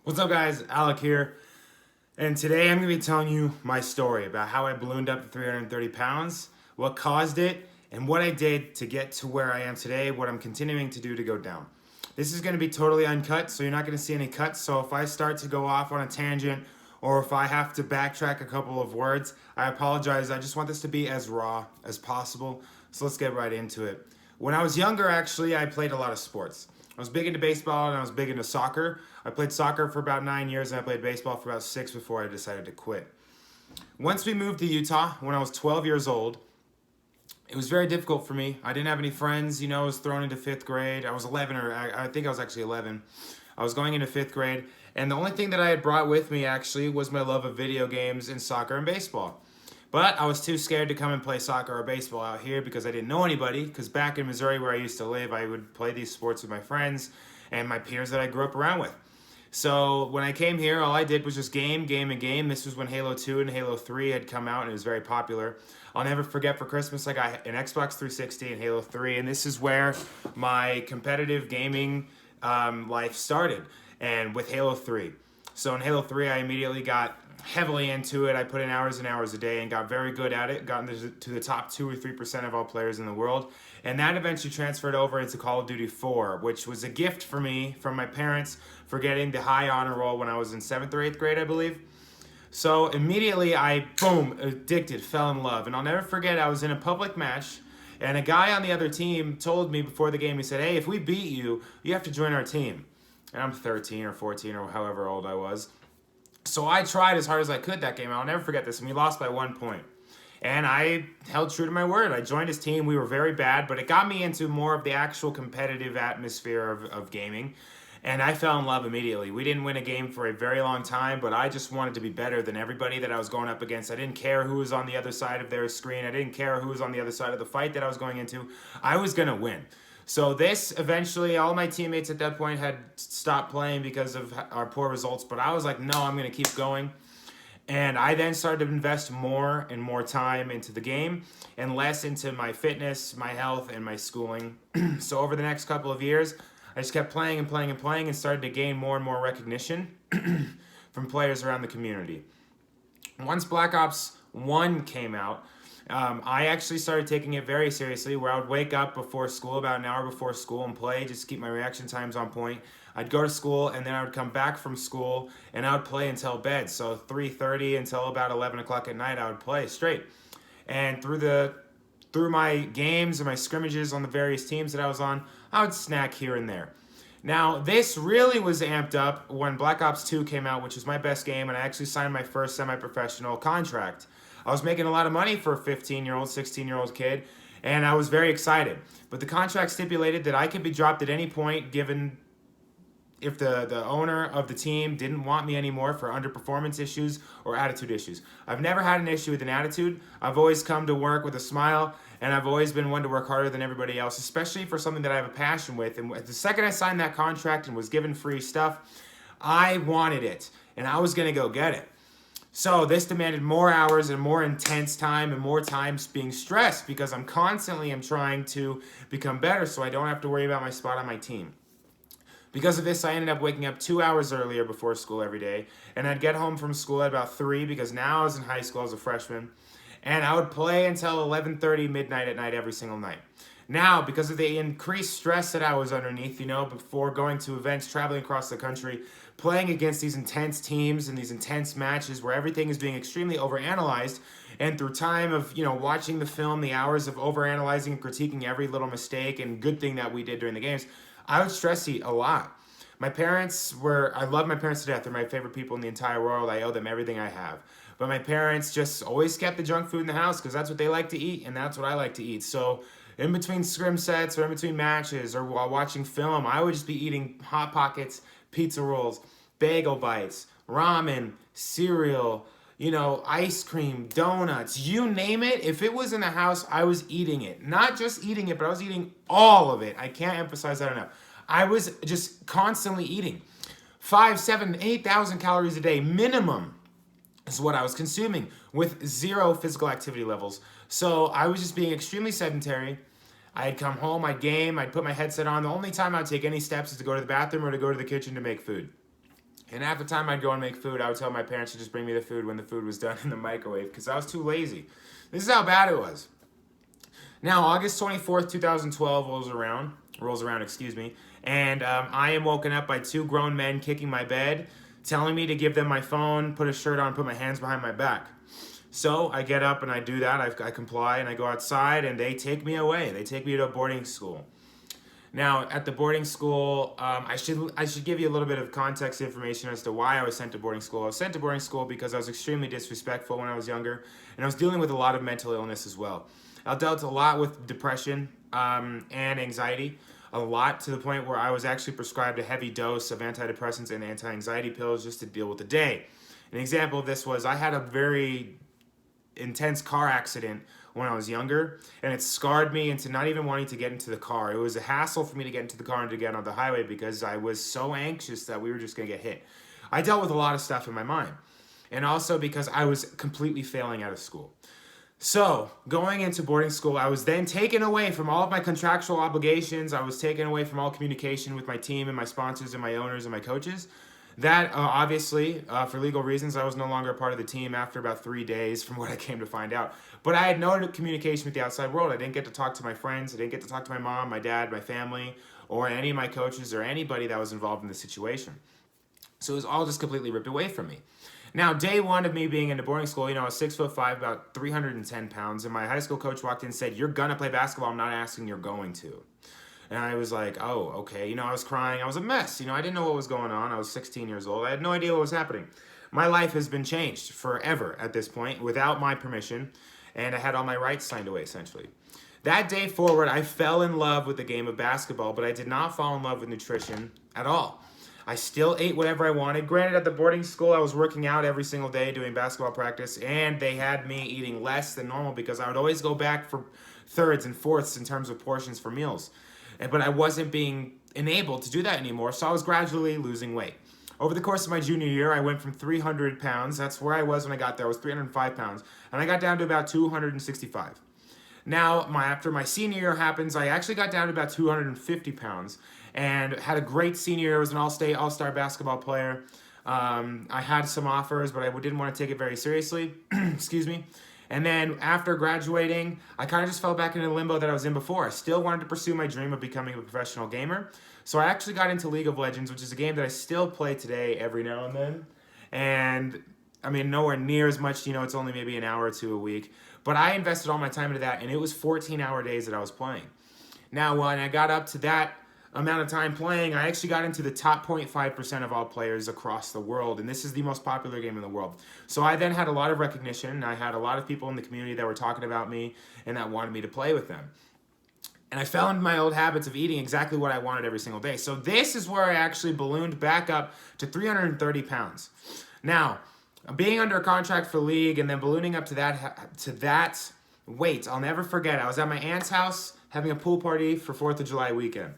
What's up, guys? Alec here, and today I'm going to be telling you my story about how I ballooned up to 330 pounds, what caused it, and what I did to get to where I am today, what I'm continuing to do to go down. This is going to be totally uncut, so you're not going to see any cuts, so if I start to go off on a tangent or if I have to backtrack a couple of words, I apologize. I just want this to be as raw as possible, so let's get right into it. When I was younger, actually, I played a lot of sports. I was big into baseball and I was big into soccer. I played soccer for about 9 years and I played baseball for about 6 before I decided to quit. Once we moved to Utah, when I was 12 years old, it was very difficult for me. I didn't have any friends. I was thrown into fifth grade. I was 11, or I think I was actually 11. I was going into fifth grade, and the only thing that I had brought with me actually was my love of video games and soccer and baseball. But I was too scared to come and play soccer or baseball out here because I didn't know anybody. Because back in Missouri where I used to live, I would play these sports with my friends and my peers that I grew up around with. So when I came here, all I did was just game, game, and game. This was when Halo 2 and Halo 3 had come out and it was very popular. I'll never forget, for Christmas I got an Xbox 360 and Halo 3, and this is where my competitive gaming life started, and with Halo 3. So in Halo 3 I immediately got heavily into it. I put in hours and hours a day and got very good at it, got to the top 2 or 3% of all players in the world. And that eventually transferred over into Call of Duty 4, which was a gift for me from my parents for getting the high honor roll when I was in 7th or 8th grade, I believe. So immediately I, boom, addicted, fell in love. And I'll never forget, I was in a public match and a guy on the other team told me before the game, he said, "Hey, if we beat you, you have to join our team." And I'm 13 or 14 or however old I was. So I tried as hard as I could that game. I'll never forget this. And we lost by 1 point. And I held true to my word. I joined his team. We were very bad, but it got me into more of the actual competitive atmosphere of gaming. And I fell in love immediately. We didn't win a game for a very long time, but I just wanted to be better than everybody that I was going up against. I didn't care who was on the other side of their screen. I didn't care who was on the other side of the fight that I was going into. I was going to win. So this, eventually, all my teammates at that point had stopped playing because of our poor results, but I was like, no, I'm going to keep going. And I then started to invest more and more time into the game and less into my fitness, my health, and my schooling. So over the next couple of years, I just kept playing and playing and playing and started to gain more and more recognition from players around the community. Once Black Ops 1 came out, I actually started taking it very seriously, where I would wake up before school, about an hour before school, and play just to keep my reaction times on point. I'd go to school, and then I would come back from school, and I would play until bed. So 3:30 until about 11 o'clock at night, I would play straight. And through my games and my scrimmages on the various teams that I was on, I would snack here and there. Now, this really was amped up when Black Ops 2 came out, which was my best game, and I actually signed my first semi-professional contract. I was making a lot of money for a 15-year-old, 16-year-old kid, and I was very excited. But the contract stipulated that I could be dropped at any point, given if the owner of the team didn't want me anymore for underperformance issues or attitude issues. I've never had an issue with an attitude. I've always come to work with a smile, and I've always been one to work harder than everybody else, especially for something that I have a passion with. And the second I signed that contract and was given free stuff, I wanted it, and I was going to go get it. So this demanded more hours and more intense time and more times being stressed because I'm trying to become better so I don't have to worry about my spot on my team. Because of this, I ended up waking up 2 hours earlier before school every day, and I'd get home from school at about 3 because now I was in high school as a freshman, and I would play until 11:30 midnight at night every single night. Now, because of the increased stress that I was underneath, before going to events, traveling across the country, playing against these intense teams and these intense matches where everything is being extremely overanalyzed, and through time of, watching the film, the hours of overanalyzing and critiquing every little mistake and good thing that we did during the games, I would stress eat a lot. I love my parents to death. They're my favorite people in the entire world. I owe them everything I have. But my parents just always kept the junk food in the house because that's what they like to eat, and that's what I like to eat. So in between scrim sets or in between matches or while watching film, I would just be eating Hot Pockets, pizza rolls, bagel bites, ramen, cereal, ice cream, donuts, you name it. If it was in the house, I was eating it. Not just eating it, but I was eating all of it. I can't emphasize that enough. I was just constantly eating. 5, 7, 8,000 calories a day minimum is what I was consuming with zero physical activity levels. So I was just being extremely sedentary. I'd come home, I'd game, I'd put my headset on. The only time I'd take any steps is to go to the bathroom or to go to the kitchen to make food. And half the time I'd go and make food, I would tell my parents to just bring me the food when the food was done in the microwave because I was too lazy. This is how bad it was. Now, August 24th, 2012 rolls around, and I am woken up by two grown men kicking my bed, telling me to give them my phone, put a shirt on, put my hands behind my back. So I get up and I do that. I comply and I go outside and they take me away. They take me to a boarding school. Now, at the boarding school, I should give you a little bit of context information as to why I was sent to boarding school. I was sent to boarding school because I was extremely disrespectful when I was younger, and I was dealing with a lot of mental illness as well. I dealt a lot with depression and anxiety, a lot to the point where I was actually prescribed a heavy dose of antidepressants and anti-anxiety pills just to deal with the day. An example of this was I had a very intense car accident when I was younger, and it scarred me into not even wanting to get into the car. It was a hassle for me to get into the car and to get on the highway because I was so anxious that we were just going to get hit. I dealt with a lot of stuff in my mind, and also because I was completely failing out of school. So, going into boarding school, I was then taken away from all of my contractual obligations. I was taken away from all communication with my team and my sponsors and my owners and my coaches. That, obviously, for legal reasons, I was no longer a part of the team after about 3 days from what I came to find out. But I had no communication with the outside world. I didn't get to talk to my friends. I didn't get to talk to my mom, my dad, my family, or any of my coaches or anybody that was involved in the situation. So it was all just completely ripped away from me. Now, day one of me being into boarding school, I was 6'5", about 310 pounds, and my high school coach walked in and said, "You're gonna play basketball. I'm not asking, you're going to." And I was like, oh, okay. I was crying. I was a mess. I didn't know what was going on. I was 16 years old. I had no idea what was happening. My life has been changed forever at this point without my permission, and I had all my rights signed away, essentially. That day forward, I fell in love with the game of basketball, but I did not fall in love with nutrition at all. I still ate whatever I wanted. Granted, at the boarding school, I was working out every single day doing basketball practice, and they had me eating less than normal because I would always go back for thirds and fourths in terms of portions for meals. But I wasn't being enabled to do that anymore, so I was gradually losing weight. Over the course of my junior year, I went from 300 pounds, that's where I was when I got there, I was 305 pounds, and I got down to about 265. Now, after my senior year happens, I actually got down to about 250 pounds, and had a great senior year. I was an all-state, all-star basketball player. I had some offers, but I didn't want to take it very seriously, excuse me. And then after graduating, I kind of just fell back into the limbo that I was in before. I still wanted to pursue my dream of becoming a professional gamer. So I actually got into League of Legends, which is a game that I still play today every now and then. And nowhere near as much, it's only maybe an hour or two a week. But I invested all my time into that, and it was 14-hour days that I was playing. Now, when I got up to that amount of time playing, I actually got into the top 0.5% of all players across the world, and this is the most popular game in the world. So I then had a lot of recognition, and I had a lot of people in the community that were talking about me and that wanted me to play with them. And I fell into my old habits of eating exactly what I wanted every single day. So this is where I actually ballooned back up to 330 pounds. Now, being under a contract for League and then ballooning up to that weight, I'll never forget. I was at my aunt's house having a pool party for 4th of July weekend.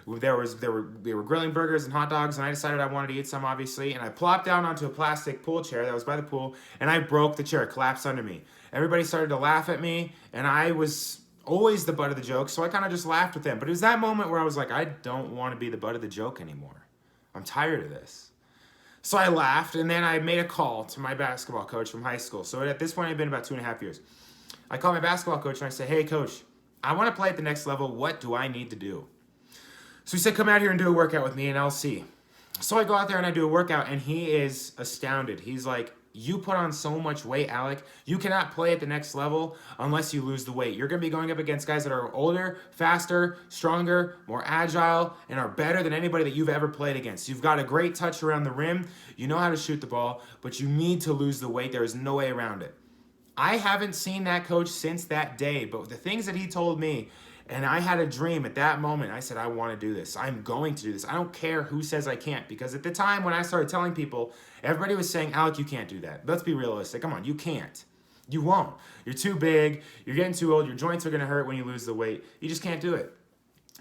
They were grilling burgers and hot dogs, and I decided I wanted to eat some, obviously, and I plopped down onto a plastic pool chair that was by the pool, and I broke the chair. It collapsed under me. Everybody started to laugh at me, and I was always the butt of the joke, so I kind of just laughed with them. But it was that moment where I was like, I don't want to be the butt of the joke anymore. I'm tired of this. So I laughed, and then I made a call to my basketball coach from high school. So at this point, it had been about 2.5 years. I called my basketball coach, and I said, "Hey, coach, I want to play at the next level. What do I need to do?" So he said, "Come out here and do a workout with me, and I'll see." So I go out there and I do a workout, and he is astounded. He's like, "You put on so much weight, Alec. You cannot play at the next level unless you lose the weight. You're going to be going up against guys that are older, faster, stronger, more agile, and are better than anybody that you've ever played against. You've got a great touch around the rim. You know how to shoot the ball, but you need to lose the weight. There is no way around it." I haven't seen that coach since that day, but the things that he told me, and I had a dream at that moment. I said, I want to do this. I'm going to do this. I don't care who says I can't, because at the time when I started telling people, everybody was saying, "Alec, you can't do that." Let's be realistic. Come on, you can't. You won't. You're too big. You're getting too old. Your joints are going to hurt when you lose the weight. You just can't do it.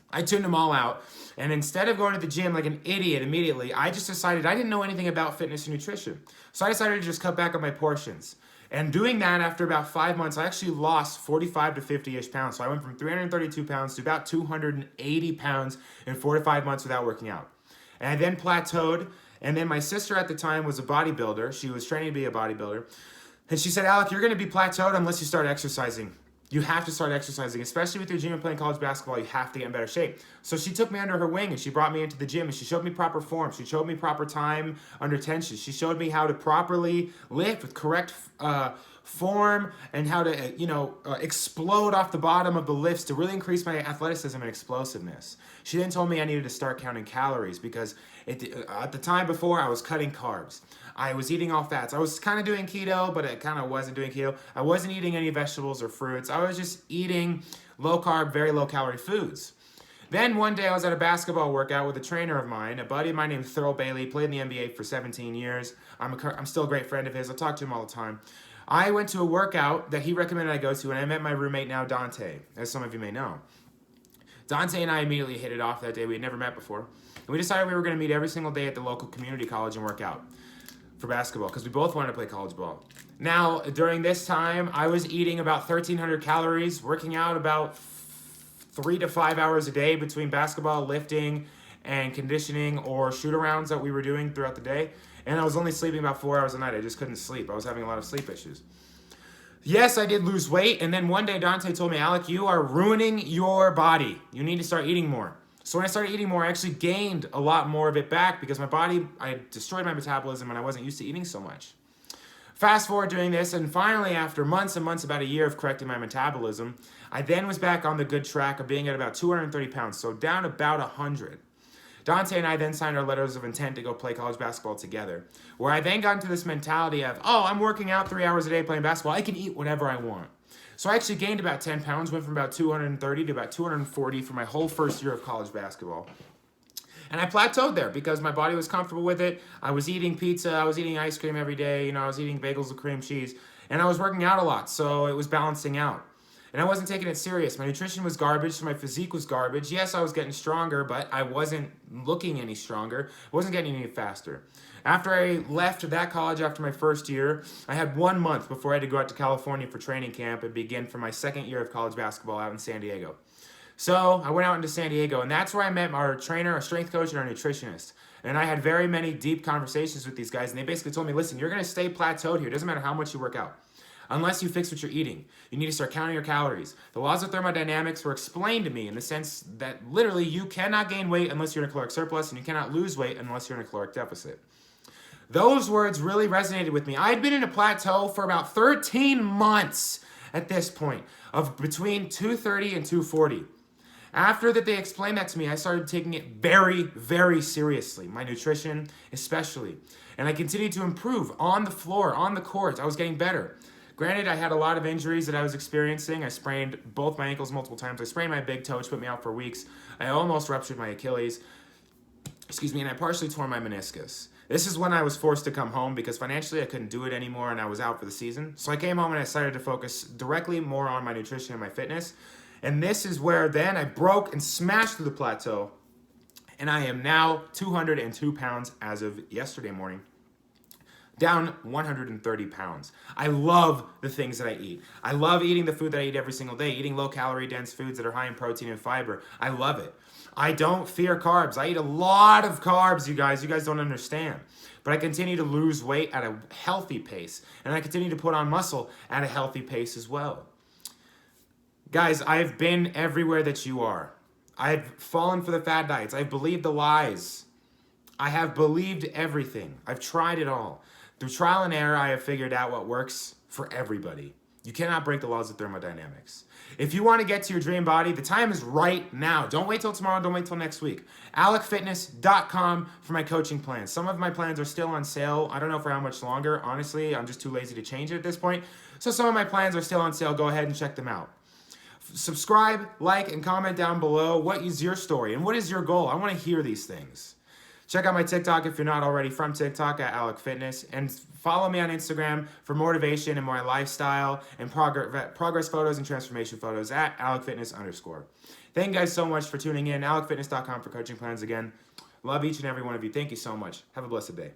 I tuned them all out, and instead of going to the gym like an idiot immediately, I just decided I didn't know anything about fitness and nutrition. So I decided to just cut back on my portions. And doing that, after about 5 months, I actually lost 45 to 50-ish pounds. So I went from 332 pounds to about 280 pounds in 4 to 5 months without working out. And I then plateaued, And then my sister at the time was a bodybuilder. She was training to be a bodybuilder. And she said, Alec, you're going to be plateaued unless you start exercising. You have to start exercising, especially with your dream of playing college basketball. You have to get in better shape. So she took me under her wing and she brought me into the gym and she showed me proper form. She showed me proper time under tension. She showed me how to properly lift with correct form and how to, explode off the bottom of the lifts to really increase my athleticism and explosiveness. She then told me I needed to start counting calories because at the time before I was cutting carbs. I was eating all fats. I was kind of doing keto, but it kind of wasn't doing keto. I wasn't eating any vegetables or fruits. I was just eating low carb, very low calorie foods. Then one day I was at a basketball workout with a trainer of mine, a buddy of mine named Thurl Bailey, played in the NBA for 17 years. I'm still a great friend of his. I talk to him all the time. I went to a workout that he recommended I go to, and I met my roommate now, Dante, as some of you may know. Dante and I immediately hit it off that day. We had never met before. And we decided we were going to meet every single day at the local community college and work out for basketball because we both wanted to play college ball. Now, during this time, I was eating about 1,300 calories, working out about 3 to 5 hours a day between basketball, lifting, and conditioning or shoot-arounds that we were doing throughout the day. And I was only sleeping about 4 hours a night. I just couldn't sleep. I was having a lot of sleep issues. Yes, I did lose weight, and then one day Dante told me, Alec, you are ruining your body. You need to start eating more. So when I started eating more, I actually gained a lot more of it back because my body, I destroyed my metabolism and I wasn't used to eating so much. Fast forward doing this, and finally after months and months, about a year of correcting my metabolism, I then was back on the good track of being at about 230 pounds, so down about 100. Dante and I then signed our letters of intent to go play college basketball together, where I then got into this mentality of, I'm working out 3 hours a day playing basketball. I can eat whatever I want. So I actually gained about 10 pounds, went from about 230 to about 240 for my whole first year of college basketball. And I plateaued there because my body was comfortable with it. I was eating pizza, I was eating ice cream every day, I was eating bagels with cream cheese, and I was working out a lot, so it was balancing out. And I wasn't taking it serious. My nutrition was garbage, so my physique was garbage. Yes, I was getting stronger, but I wasn't looking any stronger. I wasn't getting any faster. After I left that college after my first year, I had 1 month before I had to go out to California for training camp and begin for my second year of college basketball out in San Diego. So I went out into San Diego, and that's where I met our trainer, our strength coach, and our nutritionist. And I had very many deep conversations with these guys, and they basically told me, listen, you're going to stay plateaued here. It doesn't matter how much you work out. Unless you fix what you're eating. You need to start counting your calories. The laws of thermodynamics were explained to me in the sense that literally you cannot gain weight unless you're in a caloric surplus, and you cannot lose weight unless you're in a caloric deficit. Those words really resonated with me. I had been in a plateau for about 13 months at this point of between 230 and 240. After that they explained that to me, I started taking it very, very seriously, my nutrition especially. And I continued to improve on the floor, on the court. I was getting better. Granted, I had a lot of injuries that I was experiencing. I sprained both my ankles multiple times. I sprained my big toe, which put me out for weeks. I almost ruptured my Achilles, and I partially tore my meniscus. This is when I was forced to come home because financially I couldn't do it anymore and I was out for the season. So I came home and I started to focus directly more on my nutrition and my fitness. And this is where then I broke and smashed through the plateau. And I am now 202 pounds as of yesterday morning. Down 130 pounds. I love the things that I eat. I love eating the food that I eat every single day, eating low-calorie dense foods that are high in protein and fiber. I love it. I don't fear carbs. I eat a lot of carbs, you guys. You guys don't understand. But I continue to lose weight at a healthy pace, and I continue to put on muscle at a healthy pace as well. Guys, I've been everywhere that you are. I've fallen for the fad diets. I've believed the lies. I have believed everything. I've tried it all. Through trial and error, I have figured out what works for everybody. You cannot break the laws of thermodynamics. If you want to get to your dream body, the time is right now. Don't wait till tomorrow. Don't wait till next week. AlecFitness.com for my coaching plans. Some of my plans are still on sale. I don't know for how much longer. Honestly, I'm just too lazy to change it at this point. So some of my plans are still on sale. Go ahead and check them out. Subscribe, like, and comment down below. What is your story and what is your goal? I want to hear these things. Check out my TikTok if you're not already from TikTok at Alec Fitness. And follow me on Instagram for motivation and more lifestyle and progress photos and transformation photos at AlecFitness_. Thank you guys so much for tuning in. AlecFitness.com for coaching plans again. Love each and every one of you. Thank you so much. Have a blessed day.